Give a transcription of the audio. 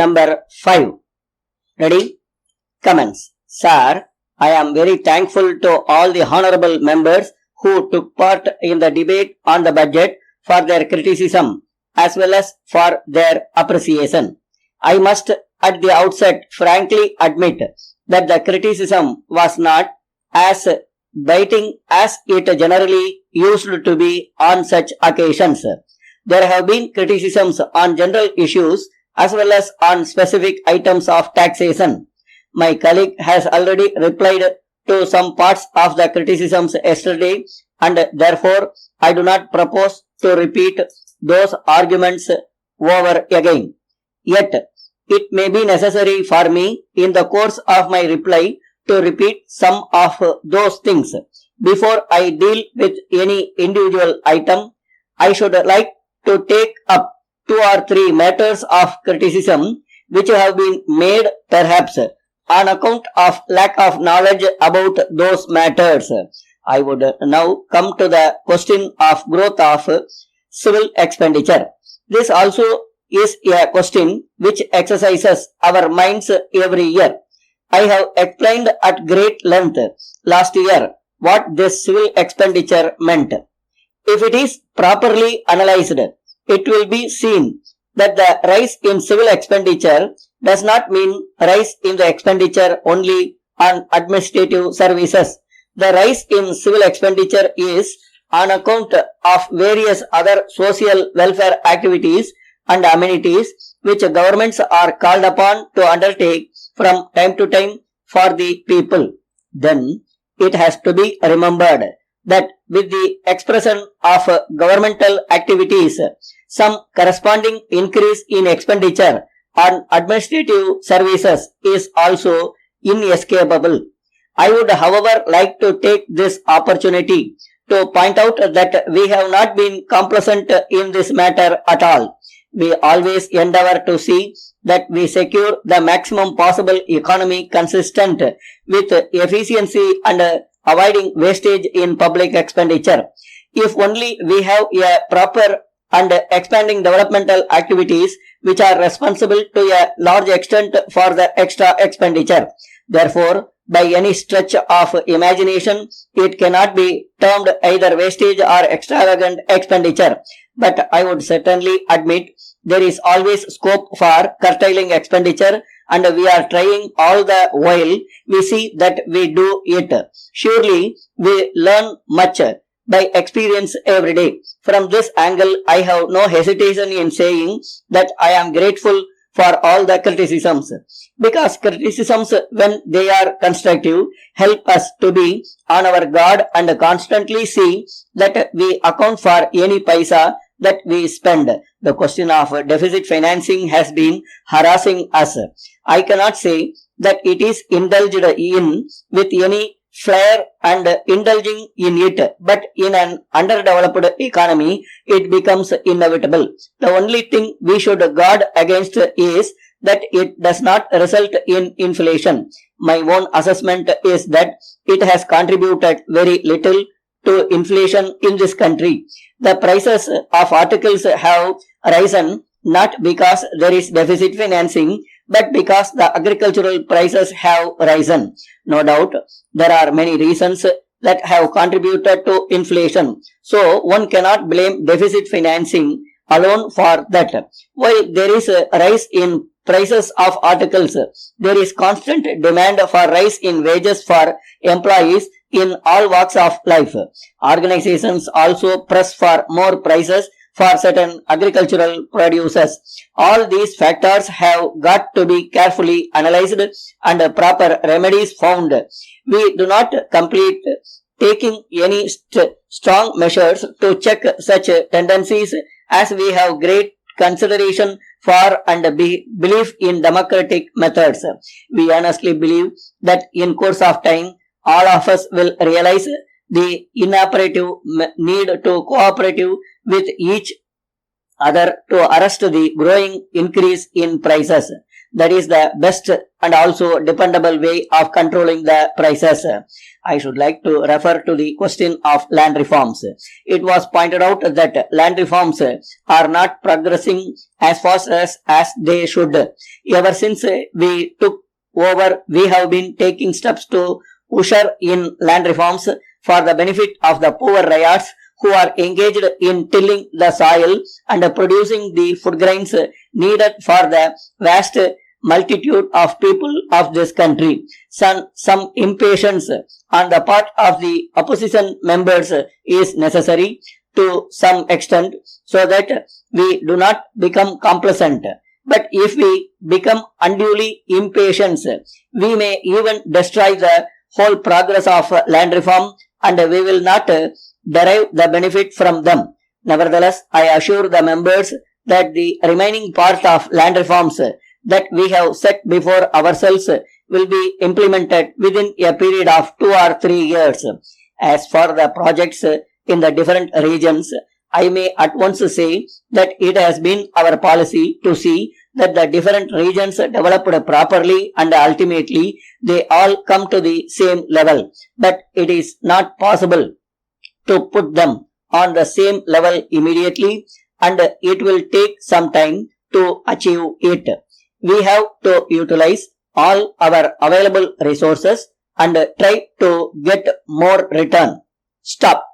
Number 5. Ready? Comments. Sir, I am very thankful to all the honorable members who took part in the debate on the budget for their criticism as well as for their appreciation. I must at the outset frankly admit that the criticism was not as biting as it generally used to be on such occasions. There have been criticisms on general issues as well as on specific items of taxation. My colleague has already replied to some parts of the criticisms yesterday, and therefore I do not propose to repeat those arguments over again. Yet, it may be necessary for me in the course of my reply to repeat some of those things. Before I deal with any individual item, I should like to take up 2 or 3 matters of criticism which have been made perhaps on account of lack of knowledge about those matters. I would now come to the question of growth of civil expenditure. This also is a question which exercises our minds every year. I have explained at great length last year what this civil expenditure meant. If it is properly analyzed, it will be seen that the rise in civil expenditure does not mean rise in the expenditure only on administrative services. The rise in civil expenditure is on account of various other social welfare activities and amenities which governments are called upon to undertake from time to time for the people. Then it has to be remembered that with the expression of governmental activities, some corresponding increase in expenditure on administrative services is also inescapable. I would, however, like to take this opportunity to point out that we have not been complacent in this matter at all. We always endeavor to see that we secure the maximum possible economy consistent with efficiency and avoiding wastage in public expenditure. If only we have a proper and expanding developmental activities which are responsible to a large extent for the extra expenditure. Therefore, by any stretch of imagination, it cannot be termed either wastage or extravagant expenditure. But I would certainly admit there is always scope for curtailing expenditure, and we are trying all the while we see that we do it. Surely we learn much by experience every day. From this angle, I have no hesitation in saying that I am grateful for all the criticisms, because criticisms, when they are constructive, help us to be on our guard and constantly see that we account for any paisa that we spend. The question of deficit financing has been harassing us. I cannot say that it is indulged in with any flair and indulging in it, but in an underdeveloped economy, it becomes inevitable. The only thing we should guard against is that it does not result in inflation. My own assessment is that it has contributed very little to inflation in this country. The prices of articles have risen not because there is deficit financing, but because the agricultural prices have risen. No doubt, there are many reasons that have contributed to inflation. So, one cannot blame deficit financing alone for that. While there is a rise in prices of articles, there is constant demand for rise in wages for employees in all walks of life. Organizations also press for more prices for certain agricultural produces. All these factors have got to be carefully analyzed and proper remedies found. We do not complete taking any strong measures to check such tendencies, as we have great consideration for and belief in democratic methods. We honestly believe that in course of time, all of us will realize the imperative need to cooperate with each other to arrest the growing increase in prices. That is the best and also dependable way of controlling the prices. I should like to refer to the question of land reforms. It was pointed out that land reforms are not progressing as fast as they should. Ever since we took over, we have been taking steps to usher in land reforms for the benefit of the poor ryots who are engaged in tilling the soil and producing the food grains needed for the vast multitude of people of this country. Some impatience on the part of the opposition members is necessary to some extent so that we do not become complacent. But if we become unduly impatient, we may even destroy the whole progress of land reform and we will not derive the benefit from them. Nevertheless, I assure the members that the remaining part of land reforms that we have set before ourselves will be implemented within a period of 2 or 3 years. As for the projects in the different regions, I may at once say that it has been our policy to see that the different regions developed properly and ultimately they all come to the same level. But it is not possible to put them on the same level immediately and it will take some time to achieve it. We have to utilize all our available resources and try to get more return. Stop.